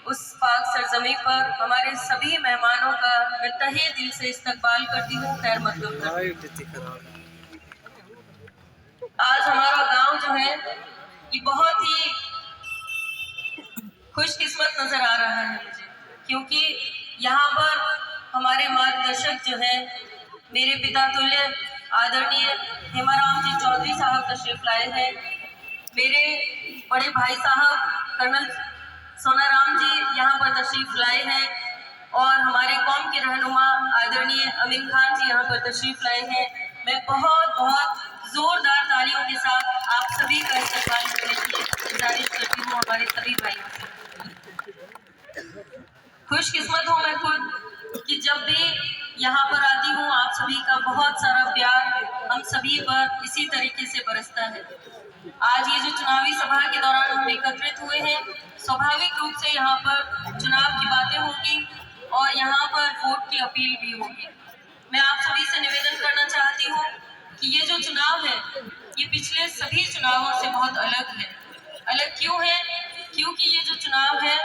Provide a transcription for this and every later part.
उस पाक सरजमी पर हमारे सभी मेहमानों का मैं तहे दिल से इस्तकबाल करती हूँ, खैर मकदूम करती हूँ। आज हमारा गांव जो है ये बहुत ही खुशकिस्मत नजर आ रहा है मुझे, क्योंकि यहाँ पर हमारे मार्गदर्शक जो है मेरे पिता तुल्य आदरणीय हेमाराम जी चौधरी साहब तशरीफ लाए हैं। मेरे बड़े भाई साहब कर्नल सोनाराम जी यहाँ पर तशरीफ लाए हैं और हमारे कौम के रहनुमा आदरणीय अमीन खान जी यहाँ पर तशरीफ लाए हैं। मैं बहुत बहुत जोरदार तालियों के साथ आप सभी का इस्तेमाल करने की गुजारिश करती हूँ हमारे सभी भाइयों से। खुशकिस्मत हूँ मैं खुद कि जब भी यहाँ पर आती हूँ आप सभी का बहुत सारा प्यार हम सभी पर इसी तरीके से बरसता है। आज ये जो चुनावी सभा के दौरान हम एकत्रित हुए हैं, स्वाभाविक रूप से यहाँ पर चुनाव की बातें होगी और यहाँ पर वोट की अपील भी होगी। मैं आप सभी से निवेदन करना चाहती हूँ कि ये जो चुनाव है ये पिछले सभी चुनावों से बहुत अलग है। अलग क्यों है? क्योंकि ये जो चुनाव है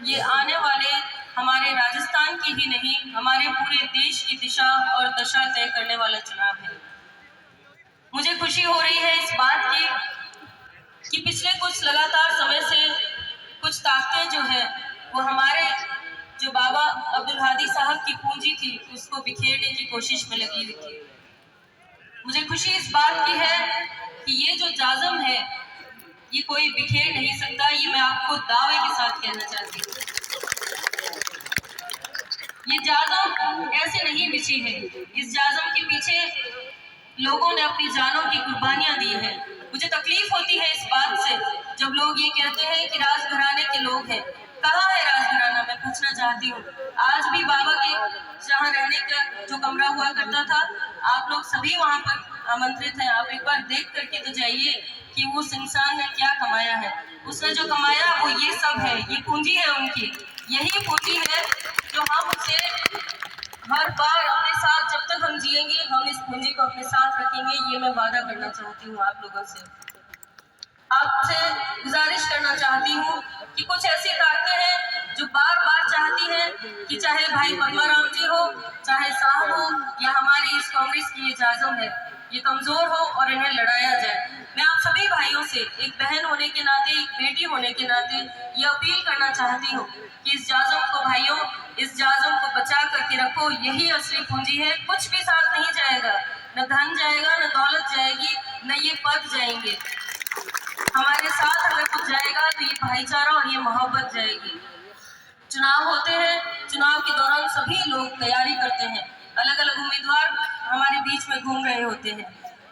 ये आने वाले हमारे राजस्थान की ही नहीं हमारे पूरे देश की दिशा और दशा तय करने वाला चुनाव है। मुझे खुशी हो रही है इस बात की कि पिछले कुछ लगातार समय से कुछ ताकतें जो है वो हमारे जो बाबा अब्दुल हादी साहब की पूंजी थी उसको बिखेरने की कोशिश में लगी हुई थी। मुझे खुशी इस बात की है कि ये जो जाजम है ये कोई बिखेर नहीं सकता, ये मैं आपको दावे के साथ कहना चाहती हूँ। ये जाजम ऐसे नहीं बिछी है, इस जाजम के पीछे लोगों ने अपनी जानों की कुर्बानियां दी हैं। मुझे तकलीफ होती है इस बात से जब लोग ये कहते हैं कि राजघराने के लोग हैं। कहाँ है राजघराना? मैं पूछना चाहती हूँ। आज भी बाबा के जहाँ रहने का जो कमरा हुआ करता था आप लोग सभी वहाँ पर आमंत्रित हैं। आप एक बार देख करके तो जाइए कि उस इंसान ने क्या कमाया है। उसने जो कमाया वो ये सब है, ये पूंजी है उनकी, यही पूंजी है जो हम उसे हर बार अपने साथ जब तक हम जिएंगे हम इस पूंजी को अपने साथ रखेंगे। ये मैं वादा करना चाहती हूँ आप लोगों से। आपसे गुजारिश करना चाहती हूँ कि कुछ ऐसी ताकतें हैं जो बार बार चाहती हैं कि चाहे भाई पद्माराम जी हो, चाहे साहब हो या हमारी इस कांग्रेस की ये जाजम है, ये कमजोर हो और इन्हें लड़ाया जाए। मैं आप सभी भाइयों से एक बहन होने के नाते, एक बेटी होने के नाते ये अपील करना चाहती हूँ कि इस जाजम को भाइयों, इस जाजम को बचा करके रखो। यही असली पूंजी है, कुछ भी साथ नहीं जाएगा, न धन जाएगा, न दौलत जाएगी, न ये पद जाएंगे। हमारे साथ अगर कुछ जाएगा तो ये भाईचारा और ये मोहब्बत जाएगी। चुनाव होते हैं, चुनाव के दौरान सभी लोग तैयारी करते हैं, अलग अलग उम्मीदवार हमारे बीच में घूम रहे होते हैं,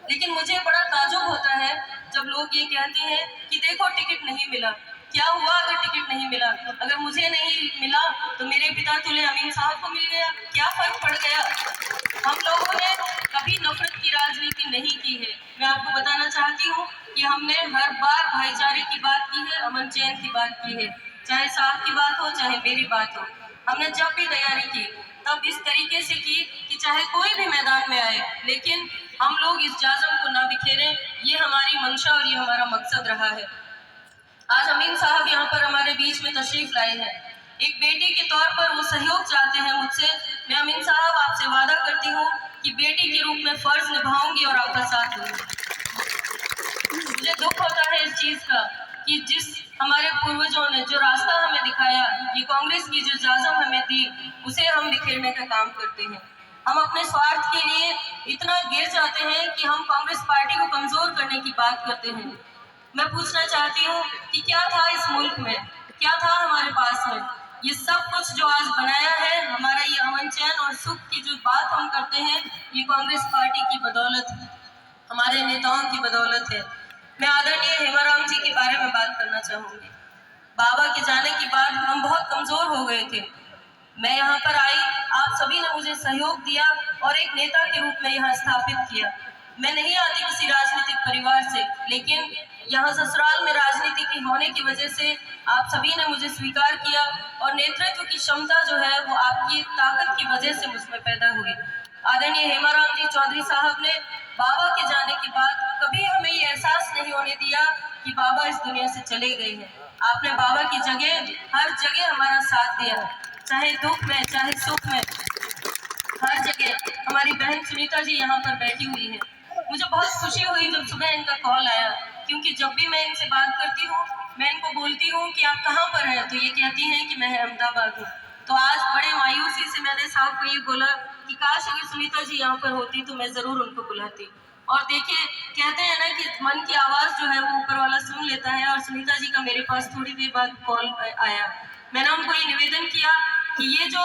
लेकिन मुझे बड़ा ताज्जुब होता है जब लोग ये कहते हैं कि देखो टिकट नहीं मिला। क्या हुआ अगर टिकट नहीं मिला? अगर मुझे नहीं मिला तो मेरे पिता तुल्य अमीन साहब को मिल गया, क्या फर्क पड़ गया? हम लोगों ने कभी नफरत की राजनीति नहीं की है। मैं आपको बताना चाहती हूँ कि हमने हर बार भाईचारे की बात की है, अमन चैन की बात की है, चाहे साहब की बात हो चाहे मेरी बात हो। हमने जब भी तैयारी की तब इस तरीके से की कि चाहे कोई भी मैदान में आए लेकिन हम लोग इस जाजम को ना बिखेरें। ये हमारी मंशा और ये हमारा मकसद रहा है। आज अमीन साहब यहाँ पर हमारे बीच में तशरीफ लाए हैं। एक बेटी के तौर पर वो सहयोग चाहते हैं मुझसे। मैं अमीन साहब आपसे वादा करती हूँ कि बेटी के रूप में फर्ज निभाऊंगी और आपका साथ दूंगी। मुझे दुख होता है इस चीज का कि जिस हमारे पूर्वजों ने जो रास्ता हमें दिखाया, ये कांग्रेस की जो जाजम हमें दी, उसे हम बिखेरने का काम करते हैं। हम अपने स्वार्थ के लिए इतना गिर जाते हैं कि हम कांग्रेस पार्टी को कमजोर करने की बात करते हैं। मैं पूछना चाहती हूँ कि क्या था इस मुल्क में, क्या था हमारे पास में? ये सब कुछ जो आज बनाया है, हमारा ये अमन चैन और सुख की जो बात हम करते हैं, ये कांग्रेस पार्टी की बदौलत है, हमारे नेताओं की बदौलत है। मैं आदरणीय हेमाराम जी के बारे में बात करना चाहूँगी। बाबा के जाने के बाद हम बहुत कमजोर हो गए थे। मैं यहाँ पर आई, आप सभी ने मुझे सहयोग दिया और एक नेता के रूप में यहाँ स्थापित किया। मैं नहीं आती किसी राजनीतिक परिवार से, लेकिन यहाँ ससुराल में राजनीति की होने की वजह से आप सभी ने मुझे स्वीकार किया और नेतृत्व की क्षमता जो है वो आपकी ताकत की वजह से मुझ में पैदा हुई। आदरणीय हेमाराम जी चौधरी साहब ने बाबा के जाने के बाद कभी हमें ये एहसास नहीं होने दिया कि बाबा इस दुनिया से चले गए हैं। आपने बाबा की जगह हर जगह हमारा साथ दिया, चाहे दुख में चाहे सुख में, हर जगह। हमारी बहन सुनीता जी यहाँ पर बैठी हुई है। मुझे बहुत खुशी हुई जब सुबह इनका कॉल आया, क्योंकि जब भी मैं इनसे बात करती हूँ मैं इनको बोलती हूँ कि आप कहाँ पर हैं, तो ये कहती हैं कि मैं अहमदाबाद हूँ। तो आज बड़े मायूसी से मैंने साहब को ये बोला कि काश अगर सुनीता जी यहाँ पर होती तो मैं जरूर उनको बुलाती। और देखिए, कहते हैं ना कि मन की आवाज जो है वो ऊपर वाला सुन लेता है, और सुनीता जी का मेरे पास थोड़ी देर बाद कॉल आया। मैंने उनको ये निवेदन किया कि ये जो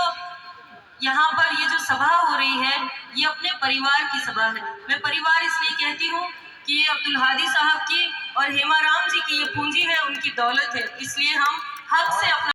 यहाँ पर ये जो सभा हो रही है ये अपने परिवार की सभा है। मैं परिवार इसलिए कहती हूँ कि ये अब्दुल हादी साहब की और हेमाराम जी की ये पूंजी है, उनकी दौलत है, इसलिए हम हक से अपना